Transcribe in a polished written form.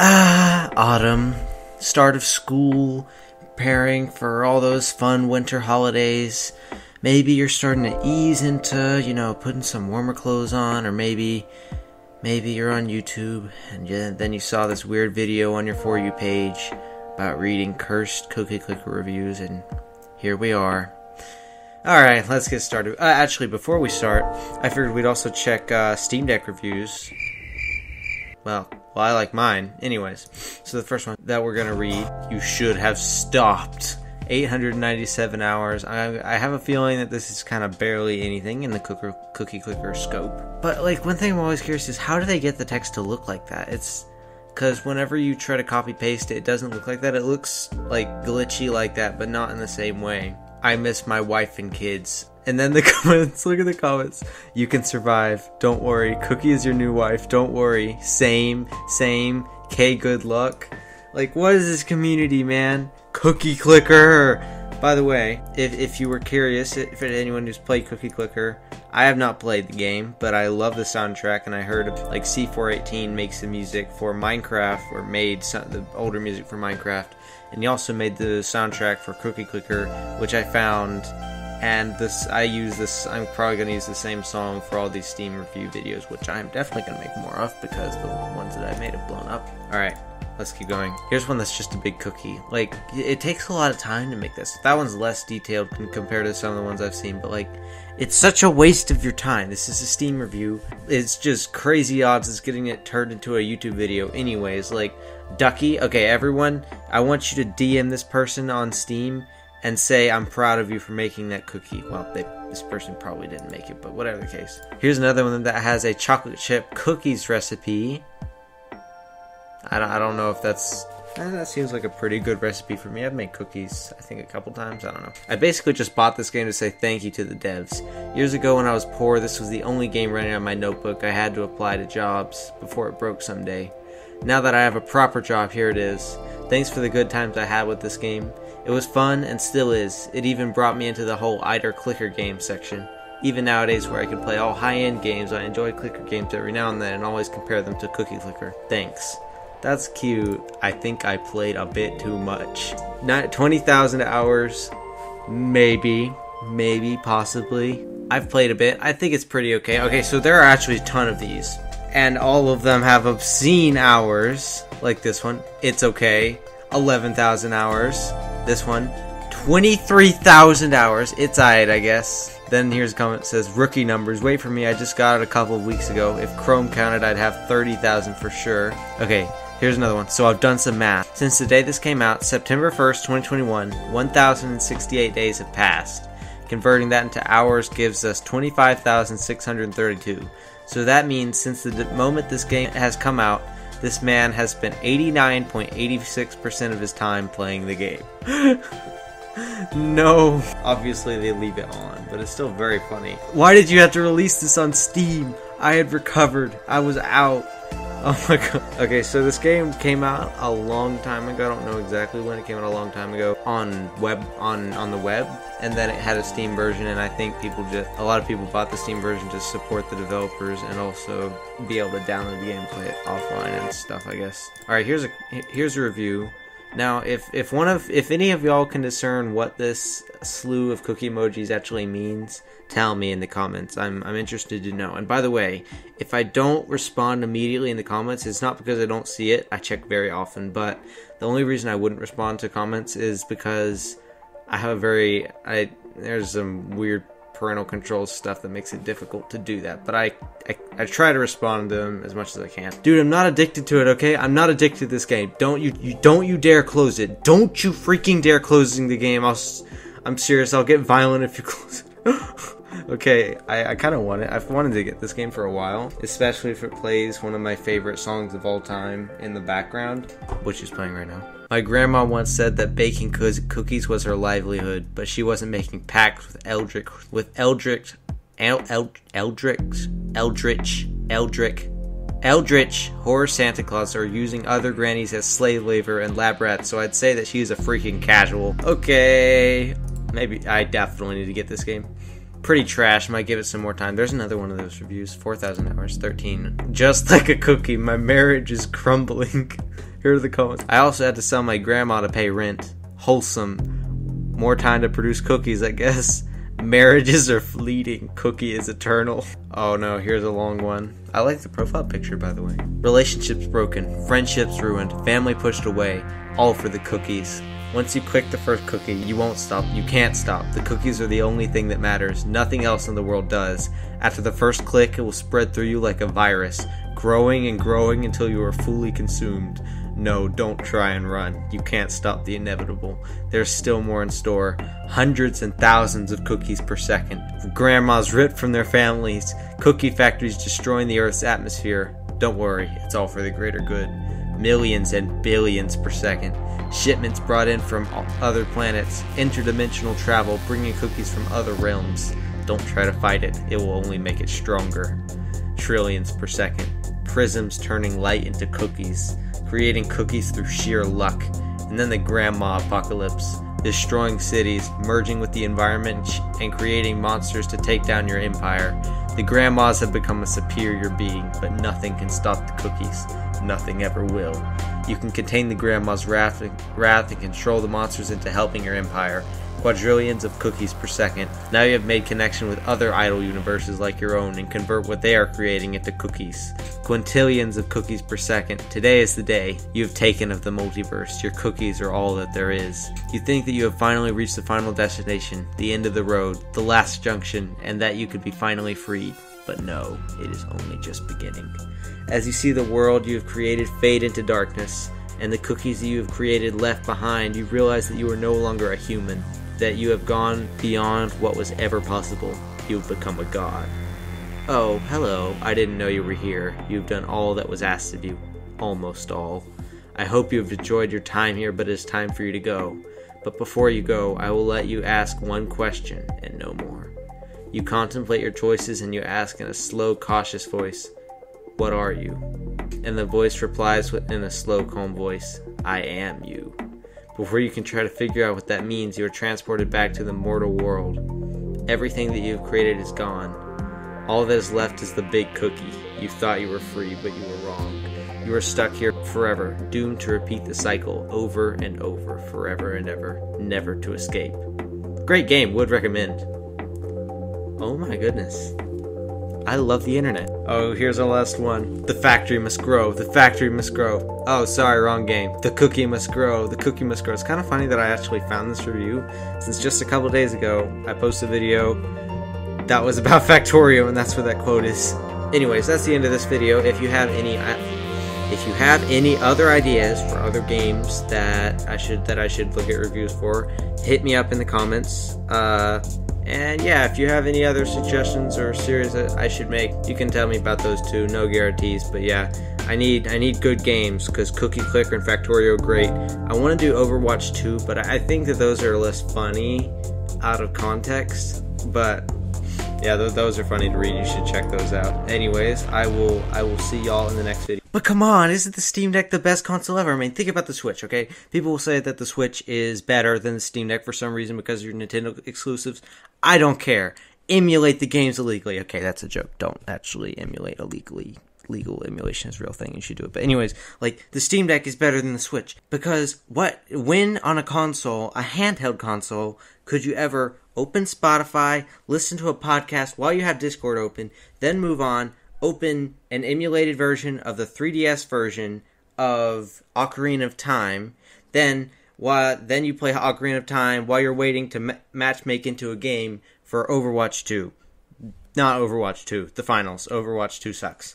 Autumn, start of school, preparing for all those fun winter holidays. Maybe you're starting to ease into, putting some warmer clothes on, or maybe you're on YouTube and then you saw this weird video on your For You page about reading cursed cookie clicker reviews, and here we are. Alright, let's get started. Actually, before we start, I figured we'd also check Steam Deck reviews. Well, I like mine. Anyways, so the first one that we're gonna read, You Should Have Stopped. 897 hours. I have a feeling that this is kind of barely anything in the cookie clicker scope. But one thing I'm always curious is, how do they get the text to look like that? It's because whenever you try to copy paste it, it doesn't look like that. It looks glitchy like that, but not in the same way. I miss my wife and kids. And then the comments, look at the comments. You can survive. Don't worry. Cookie is your new wife. Don't worry. Same. K, good luck. What is this community, man? Cookie clicker. By the way, if you were curious, for anyone who's played Cookie Clicker, I have not played the game, but I love the soundtrack, and I heard C418 makes the music for Minecraft, or made the older music for Minecraft, and he also made the soundtrack for Cookie Clicker, which I found. And I'm probably going to use the same song for all these Steam review videos, which I'm definitely going to make more of because the ones that I made have blown up. Alright, let's keep going. Here's one that's just a big cookie. It takes a lot of time to make this. That one's less detailed compared to some of the ones I've seen, but it's such a waste of your time. This is a Steam review. It's just crazy odds it's getting it turned into a YouTube video anyways. Ducky, okay, everyone, I want you to DM this person on Steam and say, I'm proud of you for making that cookie. Well, this person probably didn't make it, but whatever the case. Here's another one that has a chocolate chip cookies recipe. I don't know if that seems like a pretty good recipe for me. I've made cookies, I think, a couple times. I don't know. I basically just bought this game to say thank you to the devs. Years ago when I was poor, this was the only game running on my notebook. I had to apply to jobs before it broke someday. Now that I have a proper job, here it is. Thanks for the good times I had with this game. It was fun, and still is. It even brought me into the whole either clicker game section. Even nowadays where I can play all high-end games, I enjoy clicker games every now and then and always compare them to Cookie Clicker. Thanks. That's cute. I think I played a bit too much. Not 20,000 hours. Maybe, possibly. I've played a bit. I think it's pretty okay. Okay, so there are actually a ton of these. And all of them have obscene hours. Like this one. It's okay. 11,000 hours. This one, 23,000 hours. It's alright, I guess. Then here's a comment that says, rookie numbers. Wait for me, I just got it a couple of weeks ago. If Chrome counted, I'd have 30,000 for sure. Okay, here's another one. So I've done some math. Since the day this came out, September 1st, 2021, 1,068 days have passed. Converting that into hours gives us 25,632. So that means since the moment this game has come out, this man has spent 89.86% of his time playing the game. No. Obviously they leave it on, but it's still very funny. Why did you have to release this on Steam? I had recovered. I was out. Oh my god. Okay, so this game came out a long time ago. I don't know exactly when it came out, a long time ago on the web, and then it had a Steam version, and I think a lot of people bought the Steam version to support the developers and also be able to download the game and play it offline and stuff, I guess. Alright, here's a review. Now, if any of y'all can discern what this slew of cookie emojis actually means, tell me in the comments. I'm interested to know. And by the way, if I don't respond immediately in the comments, it's not because I don't see it. I check very often, but the only reason I wouldn't respond to comments is because I have there's some weird parental control stuff that makes it difficult to do that, but I try to respond to them as much as I can. Dude, I'm not addicted to it, okay? I'm not addicted to this game. Don't you dare close it. Don't you freaking dare closing the game. I'm serious, I'll get violent if you close it. Okay, I kind of want it. I've wanted to get this game for a while, especially if it plays one of my favorite songs of all time in the background, which is playing right now. My grandma once said that baking cookies was her livelihood, but she wasn't making pacts with Eldritch horror Santa Claus, or using other grannies as slave labor and lab rats, so I'd say that she's a freaking casual. Okay, maybe I definitely need to get this game. Pretty trash, might give it some more time. There's another one of those reviews. 4,000 hours, 13. Just like a cookie, my marriage is crumbling. Here are the comments. I also had to sell my grandma to pay rent. Wholesome. More time to produce cookies, I guess. Marriages are fleeting. Cookie is eternal. Oh no, here's a long one. I like the profile picture, by the way. Relationships broken. Friendships ruined. Family pushed away. All for the cookies. Once you click the first cookie, you won't stop. You can't stop. The cookies are the only thing that matters. Nothing else in the world does. After the first click, it will spread through you like a virus, growing and growing until you are fully consumed. No, don't try and run. You can't stop the inevitable. There's still more in store. Hundreds and thousands of cookies per second. Grandmas ripped from their families. Cookie factories destroying the Earth's atmosphere. Don't worry, it's all for the greater good. Millions and billions per second. Shipments brought in from other planets. Interdimensional travel, bringing cookies from other realms. Don't try to fight it. It will only make it stronger. Trillions per second. Prisms turning light into cookies. Creating cookies through sheer luck. And then the grandma apocalypse. Destroying cities, merging with the environment, and creating monsters to take down your empire. The grandmas have become a superior being, but nothing can stop the cookies. Nothing ever will. You can contain the grandma's wrath and control the monsters into helping your empire. Quadrillions of cookies per second. Now you have made connection with other idle universes like your own and convert what they are creating into cookies. Quintillions of cookies per second. Today is the day. You have taken of the multiverse. Your cookies are all that there is. You think that you have finally reached the final destination, the end of the road, the last junction, and that you could be finally freed. But no, it is only just beginning. As you see the world you have created fade into darkness, and the cookies that you have created left behind, you realize that you are no longer a human, that you have gone beyond what was ever possible. You have become a god. Oh, hello, I didn't know you were here. You've done all that was asked of you. Almost all. I hope you have enjoyed your time here, but it is time for you to go. But before you go, I will let you ask one question, and no more. You contemplate your choices and you ask in a slow, cautious voice, "What are you?" And the voice replies in a slow, calm voice, "I am you." Before you can try to figure out what that means, you are transported back to the mortal world. Everything that you have created is gone. All that is left is the big cookie. You thought you were free, but you were wrong. You are stuck here forever, doomed to repeat the cycle over and over, forever and ever, never to escape. Great game, would recommend. Oh my goodness. I love the internet. Oh, here's our last one. The factory must grow. The factory must grow. Oh, sorry, wrong game. The cookie must grow. The cookie must grow. It's kind of funny that I actually found this review, since just a couple days ago, I posted a video that was about Factorio, and that's where that quote is. Anyways, that's the end of this video. If you have any other ideas for other games that I should look at reviews for, hit me up in the comments. And yeah, if you have any other suggestions or series that I should make, you can tell me about those too. No guarantees, but yeah, I need good games, because Cookie Clicker and Factorio are great. I want to do Overwatch 2, but I think that those are less funny out of context. But yeah, those are funny to read. You should check those out. Anyways, I will see y'all in the next video. But come on, isn't the Steam Deck the best console ever? I mean, think about the Switch, okay? People will say that the Switch is better than the Steam Deck for some reason because of your Nintendo exclusives. I don't care. Emulate the games illegally. Okay, that's a joke. Don't actually emulate illegally. Legal emulation is a real thing. You should do it. But anyways, like, the Steam Deck is better than the Switch. Because when on a console, a handheld console, could you ever open Spotify, listen to a podcast while you have Discord open, then move on, open an emulated version of the 3DS version of Ocarina of Time, then you play Ocarina of Time while you're waiting to matchmake into a game for Overwatch 2. Not Overwatch 2, the finals. Overwatch 2 sucks.